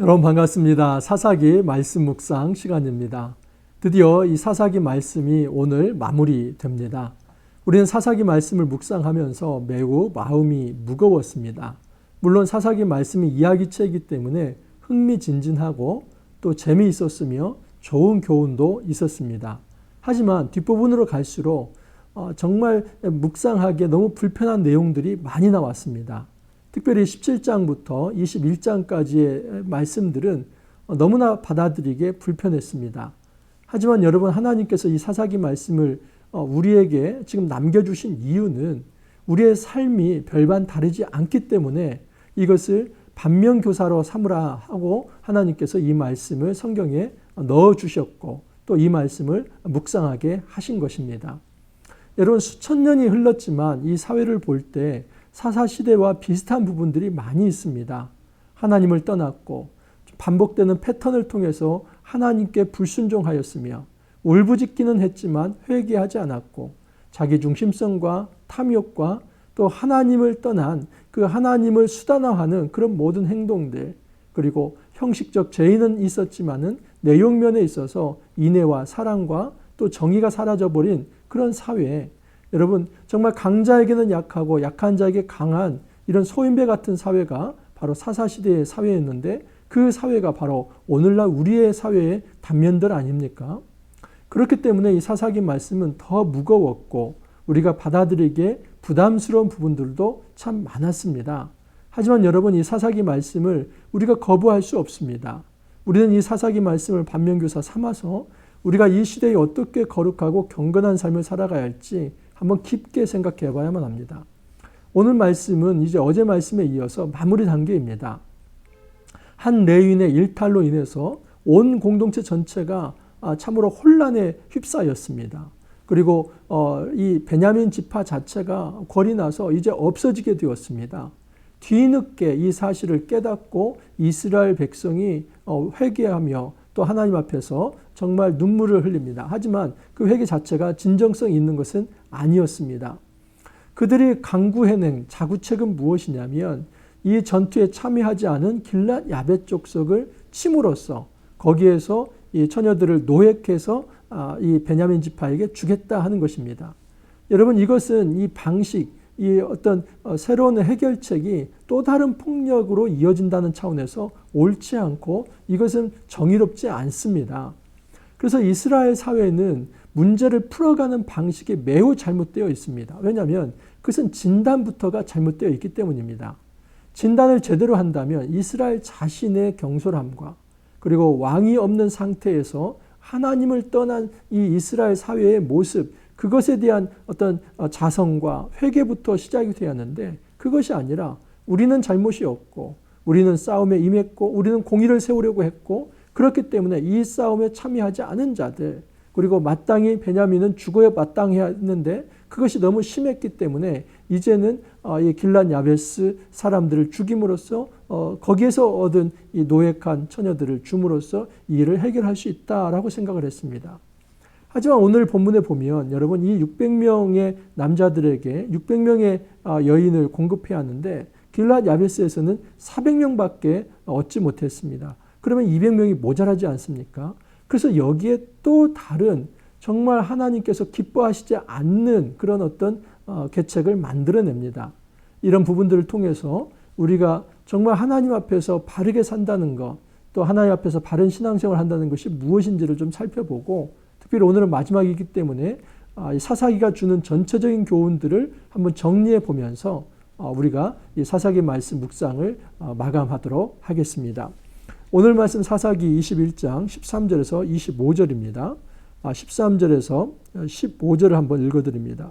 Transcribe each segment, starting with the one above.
여러분 반갑습니다. 사사기 말씀 묵상 시간입니다. 드디어 이 사사기 말씀이 오늘 마무리됩니다. 우리는 사사기 말씀을 묵상하면서 매우 마음이 무거웠습니다. 물론 사사기 말씀이 이야기체이기 때문에 흥미진진하고 또 재미있었으며 좋은 교훈도 있었습니다. 하지만 뒷부분으로 갈수록 정말 묵상하기에 너무 불편한 내용들이 많이 나왔습니다. 특별히 17장부터 21장까지의 말씀들은 너무나 받아들이기에 불편했습니다. 하지만 여러분, 하나님께서 이 사사기 말씀을 우리에게 지금 남겨주신 이유는 우리의 삶이 별반 다르지 않기 때문에 이것을 반면교사로 삼으라 하고 하나님께서 이 말씀을 성경에 넣어주셨고 또 이 말씀을 묵상하게 하신 것입니다. 여러분, 수천 년이 흘렀지만 이 사회를 볼 때 사사시대와 비슷한 부분들이 많이 있습니다. 하나님을 떠났고 반복되는 패턴을 통해서 하나님께 불순종하였으며 울부짖기는 했지만 회개하지 않았고 자기중심성과 탐욕과 또 하나님을 떠난 그 하나님을 수단화하는 그런 모든 행동들, 그리고 형식적 죄인은 있었지만은 내용면에 있어서 인애와 사랑과 또 정의가 사라져버린 그런 사회에 여러분, 정말 강자에게는 약하고 약한 자에게 강한 이런 소인배 같은 사회가 바로 사사시대의 사회였는데 그 사회가 바로 오늘날 우리의 사회의 단면들 아닙니까? 그렇기 때문에 이 사사기 말씀은 더 무거웠고 우리가 받아들이기에 부담스러운 부분들도 참 많았습니다. 하지만 여러분, 이 사사기 말씀을 우리가 거부할 수 없습니다. 우리는 이 사사기 말씀을 반면교사 삼아서 우리가 이 시대에 어떻게 거룩하고 경건한 삶을 살아가야 할지 한번 깊게 생각해 봐야만 합니다. 오늘 말씀은 이제 어제 말씀에 이어서 마무리 단계입니다. 한 레위인의 일탈로 인해서 온 공동체 전체가 참으로 혼란에 휩싸였습니다. 그리고 이 베냐민 지파 자체가 궐이 나서 이제 없어지게 되었습니다. 뒤늦게 이 사실을 깨닫고 이스라엘 백성이 회개하며 또 하나님 앞에서 정말 눈물을 흘립니다. 하지만 그 회개 자체가 진정성이 있는 것은 아니었습니다. 그들이 강구해낸 자구책은 무엇이냐면 이 전투에 참여하지 않은 길랏 야벳 족속을 침으로써 거기에서 이 처녀들을 노획해서 이 베냐민 지파에게 주겠다 하는 것입니다. 여러분, 이것은 이 방식, 이 어떤 새로운 해결책이 또 다른 폭력으로 이어진다는 차원에서 옳지 않고 이것은 정의롭지 않습니다. 그래서 이스라엘 사회는 문제를 풀어가는 방식이 매우 잘못되어 있습니다. 왜냐하면 그것은 진단부터가 잘못되어 있기 때문입니다. 진단을 제대로 한다면 이스라엘 자신의 경솔함과 그리고 왕이 없는 상태에서 하나님을 떠난 이 이스라엘 사회의 모습, 그것에 대한 어떤 자성과 회개부터 시작이 되었는데 그것이 아니라 우리는 잘못이 없고 우리는 싸움에 임했고 우리는 공의를 세우려고 했고 그렇기 때문에 이 싸움에 참여하지 않은 자들, 그리고 마땅히 베냐민은 죽어야 마땅해야 했는데 그것이 너무 심했기 때문에 이제는 이 길랏 야베스 사람들을 죽임으로써 거기에서 얻은 이 노획한 처녀들을 줌으로써 이 일을 해결할 수 있다라고 생각을 했습니다. 하지만 오늘 본문에 보면 여러분, 이 600명의 남자들에게 600명의 여인을 공급해야 하는데 길랏 야베스에서는 400명밖에 얻지 못했습니다. 그러면 200명이 모자라지 않습니까? 그래서 여기에 또 다른 정말 하나님께서 기뻐하시지 않는 그런 어떤 계책을 만들어냅니다. 이런 부분들을 통해서 우리가 정말 하나님 앞에서 바르게 산다는 것, 또 하나님 앞에서 바른 신앙생활을 한다는 것이 무엇인지를 좀 살펴보고, 특별히 오늘은 마지막이기 때문에 사사기가 주는 전체적인 교훈들을 한번 정리해 보면서 우리가 이 사사기 말씀 묵상을 마감하도록 하겠습니다. 오늘 말씀 사사기 21장 13절에서 25절입니다. 13절에서 15절을 한번 읽어드립니다.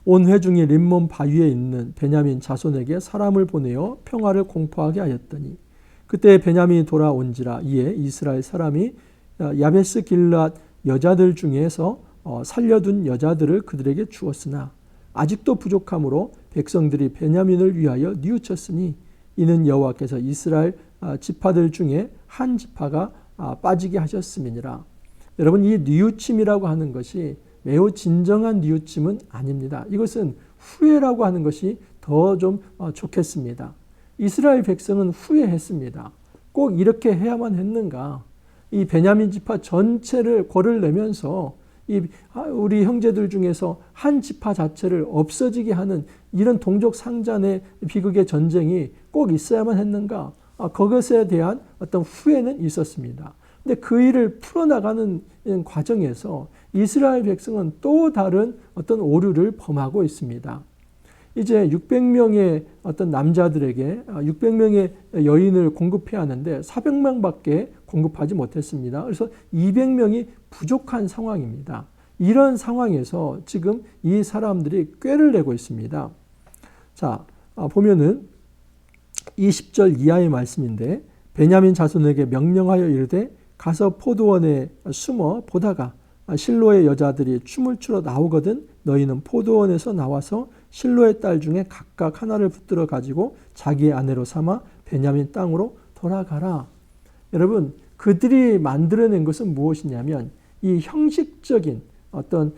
온 회중이 림몬 바위에 있는 베냐민 자손에게 사람을 보내어 평화를 공포하게 하였더니 그때 베냐민이 돌아온지라. 이에 이스라엘 사람이 야베스 길랏 여자들 중에서 살려둔 여자들을 그들에게 주었으나 아직도 부족함으로 백성들이 베냐민을 위하여 뉘우쳤으니 이는 여호와께서 이스라엘 지파들 중에 한 지파가 빠지게 하셨음이니라. 여러분, 이 뉘우침이라고 하는 것이 매우 진정한 뉘우침은 아닙니다. 이것은 후회라고 하는 것이 더 좀 좋겠습니다. 이스라엘 백성은 후회했습니다. 꼭 이렇게 해야만 했는가? 이 베냐민 지파 전체를 골을 내면서 우리 형제들 중에서 한 지파 자체를 없어지게 하는 이런 동족 상잔의 비극의 전쟁이 꼭 있어야만 했는가? 그것에 대한 어떤 후회는 있었습니다. 근데 그 일을 풀어나가는 과정에서 이스라엘 백성은 또 다른 어떤 오류를 범하고 있습니다. 이제 600명의 어떤 남자들에게 600명의 여인을 공급해야 하는데 400명밖에 공급하지 못했습니다. 그래서 200명이 부족한 상황입니다. 이런 상황에서 지금 이 사람들이 꾀를 내고 있습니다. 자, 보면은 20절 이하의 말씀인데 베냐민 자손에게 명령하여 이르되 가서 포도원에 숨어 보다가 실로의 여자들이 춤을 추러 나오거든 너희는 포도원에서 나와서 실로의 딸 중에 각각 하나를 붙들어 가지고 자기의 아내로 삼아 베냐민 땅으로 돌아가라. 여러분, 그들이 만들어낸 것은 무엇이냐면 이 형식적인 어떤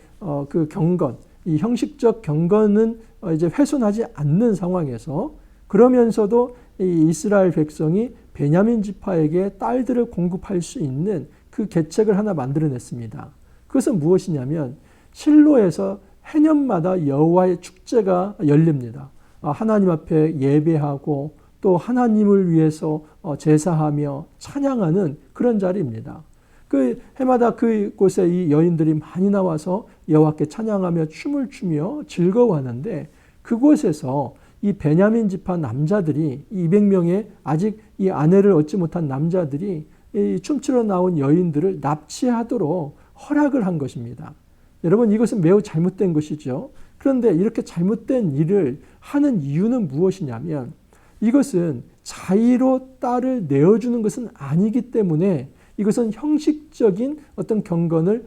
그 경건, 이 형식적 경건은 이제 훼손하지 않는 상황에서 그러면서도 이 이스라엘 백성이 베냐민 지파에게 딸들을 공급할 수 있는 그 계책을 하나 만들어냈습니다. 그것은 무엇이냐면 실로에서 해년마다 여호와의 축제가 열립니다. 하나님 앞에 예배하고 또 하나님을 위해서 제사하며 찬양하는 그런 자리입니다. 그 해마다 그곳에 이 여인들이 많이 나와서 여호와께 찬양하며 춤을 추며 즐거워하는데 그곳에서 이 베냐민 지파 남자들이 200명의 아직 이 아내를 얻지 못한 남자들이 이 춤추러 나온 여인들을 납치하도록 허락을 한 것입니다. 여러분, 이것은 매우 잘못된 것이죠. 그런데 이렇게 잘못된 일을 하는 이유는 무엇이냐면 이것은 자의로 딸을 내어주는 것은 아니기 때문에 이것은 형식적인 어떤 경건을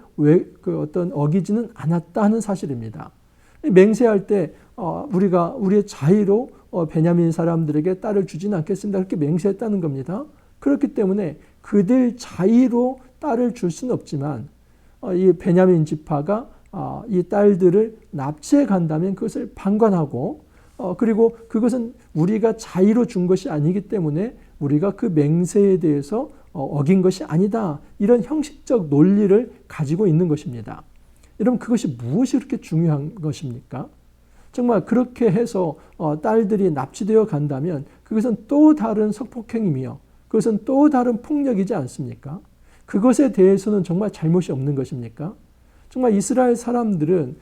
어떤 어기지는 않았다 하는 사실입니다. 맹세할 때 우리가 우리의 자의로 베냐민 사람들에게 딸을 주지는 않겠습니다. 그렇게 맹세했다는 겁니다. 그렇기 때문에 그들 자의로 딸을 줄 수는 없지만 이 베냐민 지파가 이 딸들을 납치해 간다면 그것을 방관하고 그리고 그것은 우리가 자의로 준 것이 아니기 때문에 우리가 그 맹세에 대해서 어긴 것이 아니다. 이런 형식적 논리를 가지고 있는 것입니다. 여러분, 그것이 무엇이 그렇게 중요한 것입니까? 정말 그렇게 해서 딸들이 납치되어 간다면 그것은 또 다른 성폭행이며 그것은 또 다른 폭력이지 않습니까? 그것에 대해서는 정말 잘못이 없는 것입니까? 정말 이스라엘 사람들은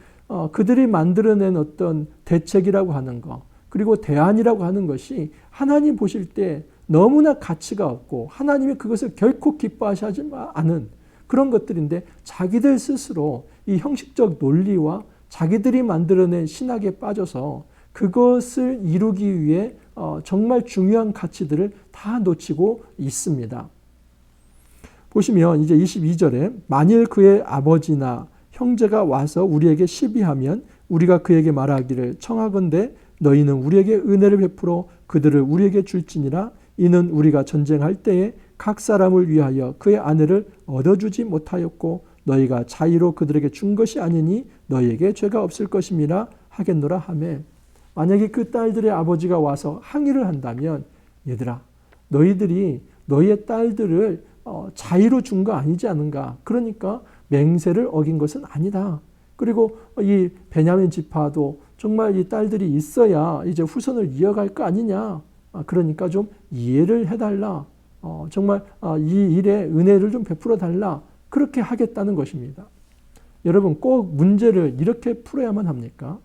그들이 만들어낸 어떤 대책이라고 하는 것 그리고 대안이라고 하는 것이 하나님 보실 때 너무나 가치가 없고 하나님이 그것을 결코 기뻐하시지 않은 그런 것들인데 자기들 스스로 이 형식적 논리와 자기들이 만들어낸 신학에 빠져서 그것을 이루기 위해 정말 중요한 가치들을 다 놓치고 있습니다. 보시면 이제 22절에 만일 그의 아버지나 형제가 와서 우리에게 시비하면 우리가 그에게 말하기를 청하건대 너희는 우리에게 은혜를 베풀어 그들을 우리에게 줄지니라 이는 우리가 전쟁할 때에 각 사람을 위하여 그의 아내를 얻어주지 못하였고 너희가 자의로 그들에게 준 것이 아니니 너희에게 죄가 없을 것임이라 하겠노라 하매 만약에 그 딸들의 아버지가 와서 항의를 한다면 얘들아 너희들이 너희의 딸들을 자의로 준 거 아니지 않은가 그러니까 맹세를 어긴 것은 아니다. 그리고 이 베냐민 지파도 정말 이 딸들이 있어야 이제 후손을 이어갈 거 아니냐 그러니까 좀 이해를 해달라. 정말 이 일에 은혜를 좀 베풀어 달라. 그렇게 하겠다는 것입니다. 여러분 꼭 문제를 이렇게 풀어야만 합니까?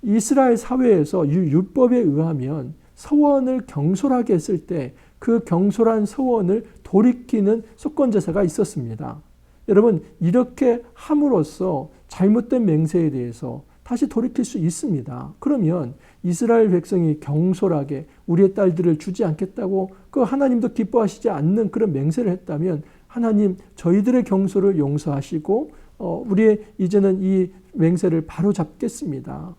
이스라엘 사회에서 율법에 의하면 서원을 경솔하게 했을 때 그 경솔한 서원을 돌이키는 속건제사가 있었습니다. 여러분 이렇게 함으로써 잘못된 맹세에 대해서 다시 돌이킬 수 있습니다. 그러면 이스라엘 백성이 경솔하게 우리의 딸들을 주지 않겠다고 그 하나님도 기뻐하시지 않는 그런 맹세를 했다면 하나님 저희들의 경솔을 용서하시고 우리의 이제는 이 맹세를 바로 잡겠습니다.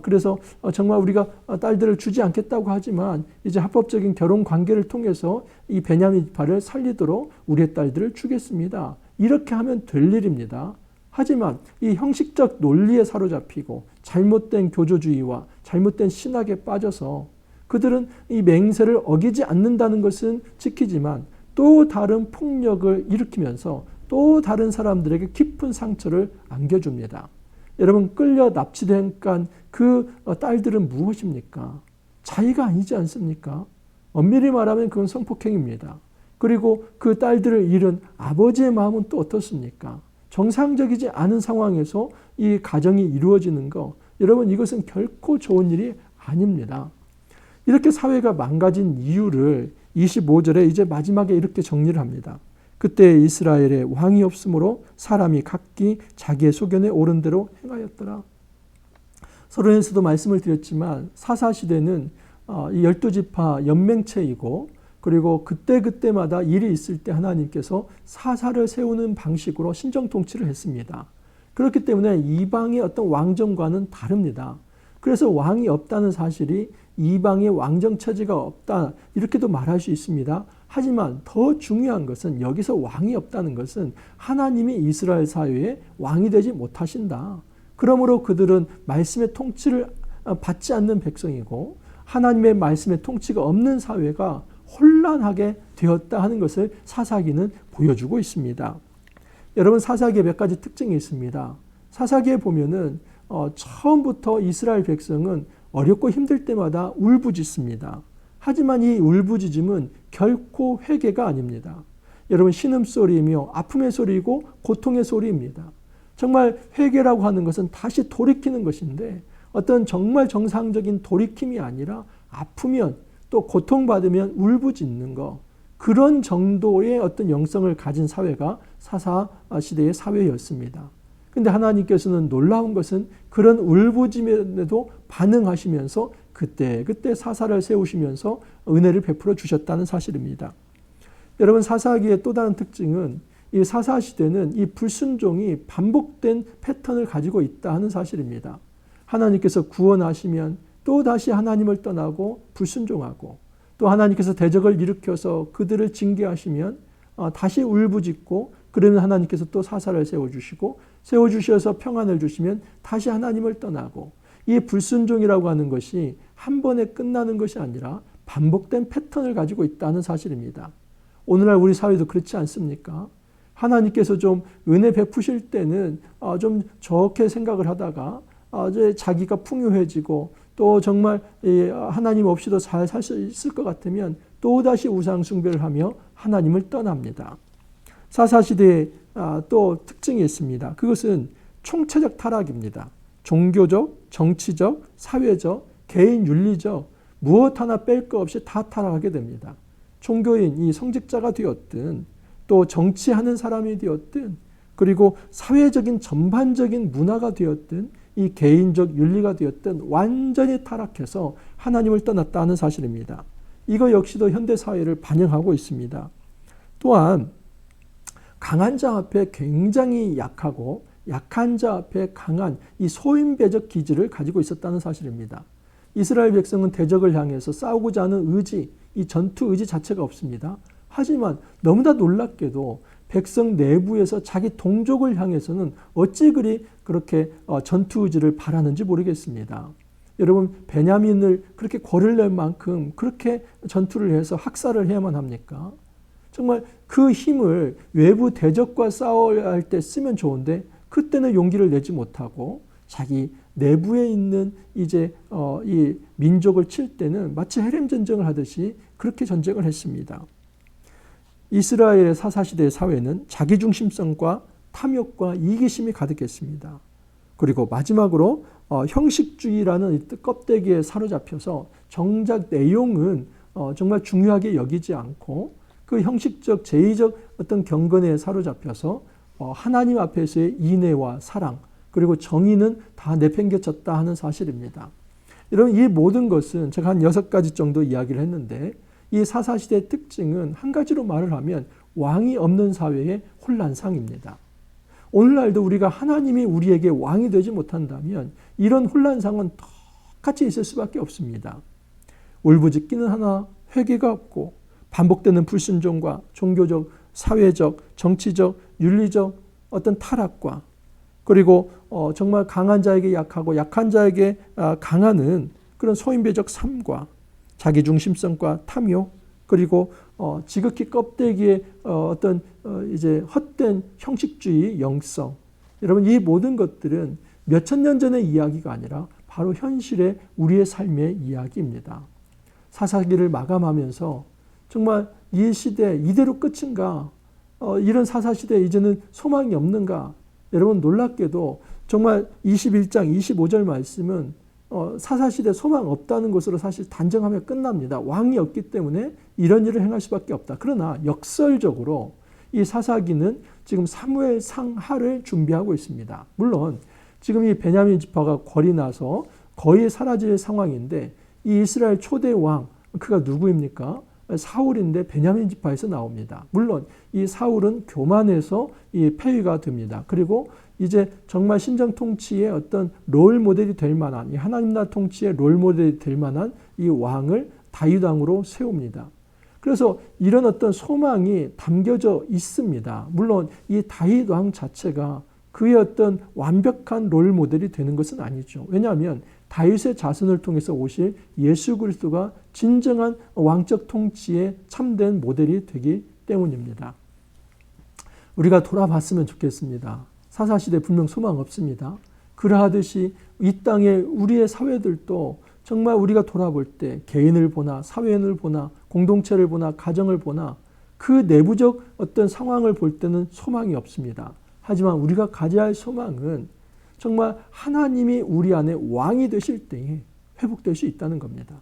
그래서 정말 우리가 딸들을 주지 않겠다고 하지만 이제 합법적인 결혼 관계를 통해서 이 베냐민 지파를 살리도록 우리의 딸들을 주겠습니다. 이렇게 하면 될 일입니다. 하지만 이 형식적 논리에 사로잡히고 잘못된 교조주의와 잘못된 신학에 빠져서 그들은 이 맹세를 어기지 않는다는 것은 지키지만 또 다른 폭력을 일으키면서 또 다른 사람들에게 깊은 상처를 안겨줍니다. 여러분, 끌려 납치된 그 딸들은 무엇입니까? 자의가 아니지 않습니까? 엄밀히 말하면 그건 성폭행입니다. 그리고 그 딸들을 잃은 아버지의 마음은 또 어떻습니까? 정상적이지 않은 상황에서 이 가정이 이루어지는 거, 여러분, 이것은 결코 좋은 일이 아닙니다. 이렇게 사회가 망가진 이유를 25절에 이제 마지막에 이렇게 정리를 합니다. 그때 이스라엘에 왕이 없으므로 사람이 각기 자기의 소견에 옳은 대로 행하였더라. 서론에서도 말씀을 드렸지만 사사시대는 이 12지파 연맹체이고, 그리고 그때그때마다 일이 있을 때 하나님께서 사사를 세우는 방식으로 신정통치를 했습니다. 그렇기 때문에 이방의 어떤 왕정과는 다릅니다. 그래서 왕이 없다는 사실이 이방의 왕정체제가 없다, 이렇게도 말할 수 있습니다. 하지만 더 중요한 것은, 여기서 왕이 없다는 것은 하나님이 이스라엘 사회에 왕이 되지 못하신다. 그러므로 그들은 말씀의 통치를 받지 않는 백성이고, 하나님의 말씀의 통치가 없는 사회가 혼란하게 되었다 하는 것을 사사기는 보여주고 있습니다. 여러분, 사사기에 몇 가지 특징이 있습니다. 사사기에 보면은 처음부터 이스라엘 백성은 어렵고 힘들 때마다 울부짖습니다. 하지만 이 울부짖음은 결코 회개가 아닙니다. 여러분, 신음소리이며 아픔의 소리이고 고통의 소리입니다. 정말 회개라고 하는 것은 다시 돌이키는 것인데, 어떤 정말 정상적인 돌이킴이 아니라 아프면 또 고통받으면 울부짖는 것, 그런 정도의 어떤 영성을 가진 사회가 사사 시대의 사회였습니다. 그런데 하나님께서는 놀라운 것은 그런 울부짖음에도 반응하시면서 그때 사사를 세우시면서 은혜를 베풀어 주셨다는 사실입니다. 여러분, 사사기의 또 다른 특징은 이 사사 시대는 이 불순종이 반복된 패턴을 가지고 있다 하는 사실입니다. 하나님께서 구원하시면 또 다시 하나님을 떠나고 불순종하고, 또 하나님께서 대적을 일으켜서 그들을 징계하시면 다시 울부짖고, 그러면 하나님께서 또 사사를 세워주시고, 세워주셔서 평안을 주시면 다시 하나님을 떠나고, 이 불순종이라고 하는 것이 한 번에 끝나는 것이 아니라 반복된 패턴을 가지고 있다는 사실입니다. 오늘날 우리 사회도 그렇지 않습니까? 하나님께서 좀 은혜 베푸실 때는 좀 좋게 생각을 하다가 이제 자기가 풍요해지고, 또 정말 하나님 없이도 잘 살 수 있을 것 같으면 또다시 우상 숭배를 하며 하나님을 떠납니다. 사사시대에 또 특징이 있습니다. 그것은 총체적 타락입니다. 종교적, 정치적, 사회적, 개인 윤리적, 무엇 하나 뺄 것 없이 다 타락하게 됩니다. 종교인, 이 성직자가 되었든, 또 정치하는 사람이 되었든, 그리고 사회적인 전반적인 문화가 되었든, 이 개인적 윤리가 되었든 완전히 타락해서 하나님을 떠났다는 사실입니다. 이거 역시도 현대사회를 반영하고 있습니다. 또한 강한 자 앞에 굉장히 약하고, 약한 자 앞에 강한 이 소인배적 기질을 가지고 있었다는 사실입니다. 이스라엘 백성은 대적을 향해서 싸우고자 하는 의지, 이 전투 의지 자체가 없습니다. 하지만 너무나 놀랍게도 백성 내부에서 자기 동족을 향해서는 어찌 그렇게 전투 의지를 바라는지 모르겠습니다. 여러분, 베냐민을 그렇게 골을 낼 만큼 그렇게 전투를 해서 학살을 해야만 합니까? 정말 그 힘을 외부 대적과 싸워야 할 때 쓰면 좋은데, 그때는 용기를 내지 못하고 자기 내부에 있는 이제 이 민족을 칠 때는 마치 헤렘 전쟁을 하듯이 그렇게 전쟁을 했습니다. 이스라엘의 사사시대의 사회는 자기중심성과 탐욕과 이기심이 가득했습니다. 그리고 마지막으로 형식주의라는 껍데기에 사로잡혀서 정작 내용은 정말 중요하게 여기지 않고, 그 형식적 제의적 어떤 경건에 사로잡혀서 하나님 앞에서의 인애와 사랑, 그리고 정의는 다 내팽개쳤다 하는 사실입니다. 여러분, 이 모든 것은 제가 한 6가지 정도 이야기를 했는데, 이 사사시대의 특징은 한 가지로 말을 하면 왕이 없는 사회의 혼란상입니다. 오늘날도 우리가 하나님이 우리에게 왕이 되지 못한다면 이런 혼란상은 똑같이 있을 수밖에 없습니다. 울부짖기는 하나 회개가 없고, 반복되는 불순종과 종교적, 사회적, 정치적, 윤리적 어떤 타락과, 그리고 정말 강한 자에게 약하고 약한 자에게 강하는 그런 소인배적 삶과, 자기중심성과 탐욕, 그리고 지극히 껍데기의 어떤 이제 헛된 형식주의 영성. 여러분, 이 모든 것들은 몇천 년 전의 이야기가 아니라 바로 현실의 우리의 삶의 이야기입니다. 사사기를 마감하면서 정말 이 시대 이대로 끝인가? 이런 사사시대에 이제는 소망이 없는가? 여러분, 놀랍게도 정말 21장 25절 말씀은 사사시대 소망 없다는 것으로 사실 단정하면 끝납니다. 왕이 없기 때문에 이런 일을 행할 수밖에 없다. 그러나 역설적으로 이 사사기는 지금 사무엘 상하를 준비하고 있습니다. 물론 지금 이 베냐민 지파가 궐이 나서 거의 사라질 상황인데 이 이스라엘 초대 왕, 그가 누구입니까? 사울인데 베냐민 지파에서 나옵니다. 물론 이 사울은 교만해서 이 폐위가 됩니다. 그리고 이제 정말 신정 통치의 어떤 롤 모델이 될 만한, 이 하나님 나라 통치의 롤 모델이 될 만한 이 왕을 다윗 왕으로 세웁니다. 그래서 이런 어떤 소망이 담겨져 있습니다. 물론 이 다윗 왕 자체가 그의 어떤 완벽한 롤 모델이 되는 것은 아니죠. 왜냐하면 다윗의 자손을 통해서 오실 예수 그리스도가 진정한 왕적 통치의 참된 모델이 되기 때문입니다. 우리가 돌아봤으면 좋겠습니다. 사사시대 분명 소망 없습니다. 그러하듯이 이 땅에 우리의 사회들도 정말 우리가 돌아볼 때 개인을 보나 사회를 보나 공동체를 보나 가정을 보나 그 내부적 어떤 상황을 볼 때는 소망이 없습니다. 하지만 우리가 가져야 할 소망은 정말 하나님이 우리 안에 왕이 되실 때에 회복될 수 있다는 겁니다.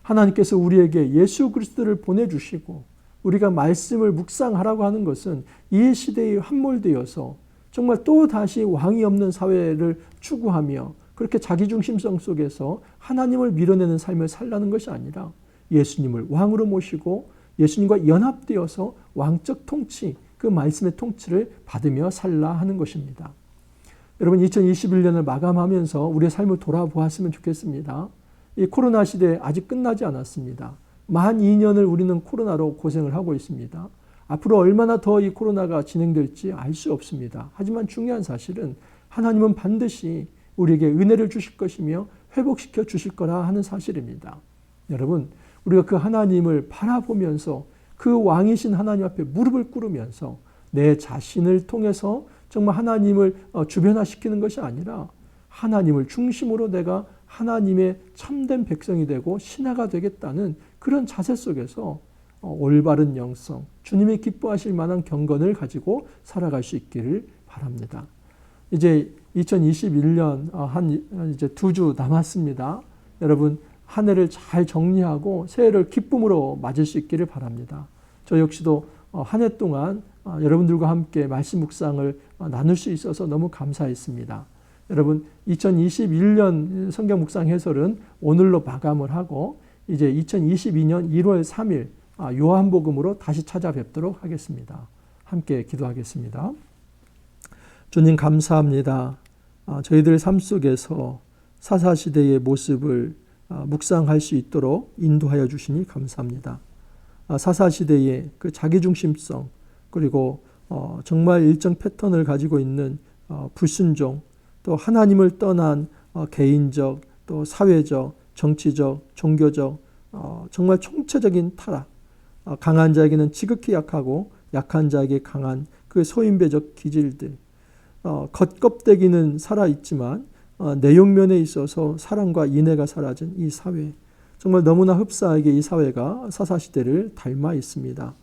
하나님께서 우리에게 예수 그리스도를 보내주시고 우리가 말씀을 묵상하라고 하는 것은 이 시대에 함몰되어서 정말 또 다시 왕이 없는 사회를 추구하며 그렇게 자기중심성 속에서 하나님을 밀어내는 삶을 살라는 것이 아니라 예수님을 왕으로 모시고 예수님과 연합되어서 왕적 통치, 그 말씀의 통치를 받으며 살라 하는 것입니다. 여러분, 2021년을 마감하면서 우리의 삶을 돌아보았으면 좋겠습니다. 이 코로나 시대 아직 끝나지 않았습니다. 만 2년을 우리는 코로나로 고생을 하고 있습니다. 앞으로 얼마나 더 이 코로나가 진행될지 알 수 없습니다. 하지만 중요한 사실은 하나님은 반드시 우리에게 은혜를 주실 것이며 회복시켜 주실 거라 하는 사실입니다. 여러분, 우리가 그 하나님을 바라보면서 그 왕이신 하나님 앞에 무릎을 꿇으면서 내 자신을 통해서 정말 하나님을 주변화시키는 것이 아니라 하나님을 중심으로 내가 하나님의 참된 백성이 되고 신하가 되겠다는 그런 자세 속에서 올바른 영성, 주님이 기뻐하실 만한 경건을 가지고 살아갈 수 있기를 바랍니다. 이제 2021년 이제 2주 남았습니다. 여러분, 한 해를 잘 정리하고 새해를 기쁨으로 맞을 수 있기를 바랍니다. 저 역시도 한 해 동안 여러분들과 함께 말씀 묵상을 나눌 수 있어서 너무 감사했습니다. 여러분, 2021년 성경 묵상 해설은 오늘로 마감을 하고 이제 2022년 1월 3일 요한복음으로 다시 찾아뵙도록 하겠습니다. 함께 기도하겠습니다. 주님, 감사합니다. 저희들 삶 속에서 사사시대의 모습을 묵상할 수 있도록 인도하여 주시니 감사합니다. 사사시대의 그 자기중심성, 그리고 정말 일정 패턴을 가지고 있는 불순종, 또 하나님을 떠난 개인적, 또 사회적, 정치적, 종교적 정말 총체적인 타락, 강한 자에게는 지극히 약하고 약한 자에게 강한 그 소인배적 기질들, 겉껍데기는 살아있지만 내용면에 있어서 사랑과 인애가 사라진 이 사회, 정말 너무나 흡사하게 이 사회가 사사시대를 닮아 있습니다.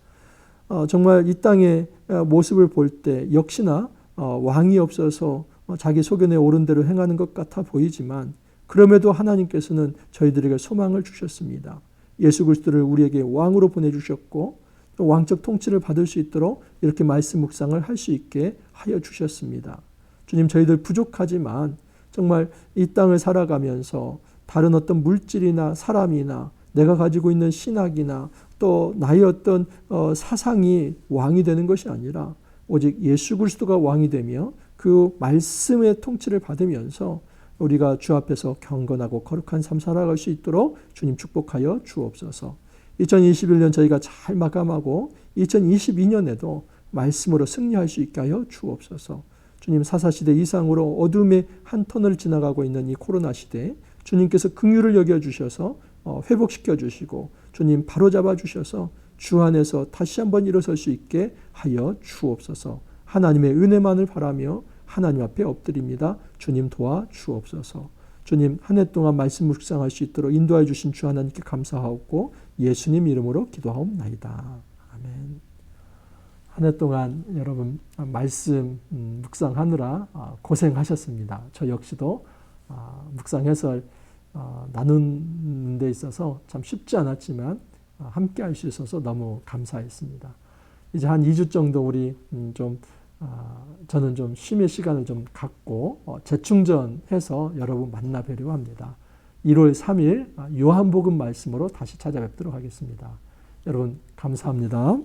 정말 이 땅의 모습을 볼 때 역시나 왕이 없어서 자기 소견에 옳은 대로 행하는 것 같아 보이지만 그럼에도 하나님께서는 저희들에게 소망을 주셨습니다. 예수 그리스도를 우리에게 왕으로 보내주셨고 또 왕적 통치를 받을 수 있도록 이렇게 말씀 묵상을 할 수 있게 하여 주셨습니다. 주님, 저희들 부족하지만 정말 이 땅을 살아가면서 다른 어떤 물질이나 사람이나 내가 가지고 있는 신학이나 또 나의 어떤 사상이 왕이 되는 것이 아니라 오직 예수 그리스도가 왕이 되며 그 말씀의 통치를 받으면서 우리가 주 앞에서 경건하고 거룩한 삶 살아갈 수 있도록 주님 축복하여 주옵소서. 2021년 저희가 잘 마감하고 2022년에도 말씀으로 승리할 수 있게 하여 주옵소서. 주님, 사사시대 이상으로 어둠의 한 터널을 지나가고 있는 이 코로나 시대에 주님께서 긍휼을 여겨주셔서 회복시켜 주시고 주님 바로잡아 주셔서 주 안에서 다시 한번 일어설 수 있게 하여 주옵소서. 하나님의 은혜만을 바라며 하나님 앞에 엎드립니다. 주님 도와 주옵소서. 주님 한 해 동안 말씀 묵상할 수 있도록 인도해 주신 주 하나님께 감사하옵고 예수님 이름으로 기도하옵나이다. 아멘. 한 해 동안 여러분 말씀 묵상하느라 고생하셨습니다. 저 역시도 묵상 해설 나누는 데 있어서 참 쉽지 않았지만 함께 할 수 있어서 너무 감사했습니다. 이제 한 2주 정도 우리 저는 좀 쉼의 시간을 좀 갖고 재충전해서 여러분 만나 뵈려고 합니다. 1월 3일 요한복음 말씀으로 다시 찾아뵙도록 하겠습니다. 여러분 감사합니다.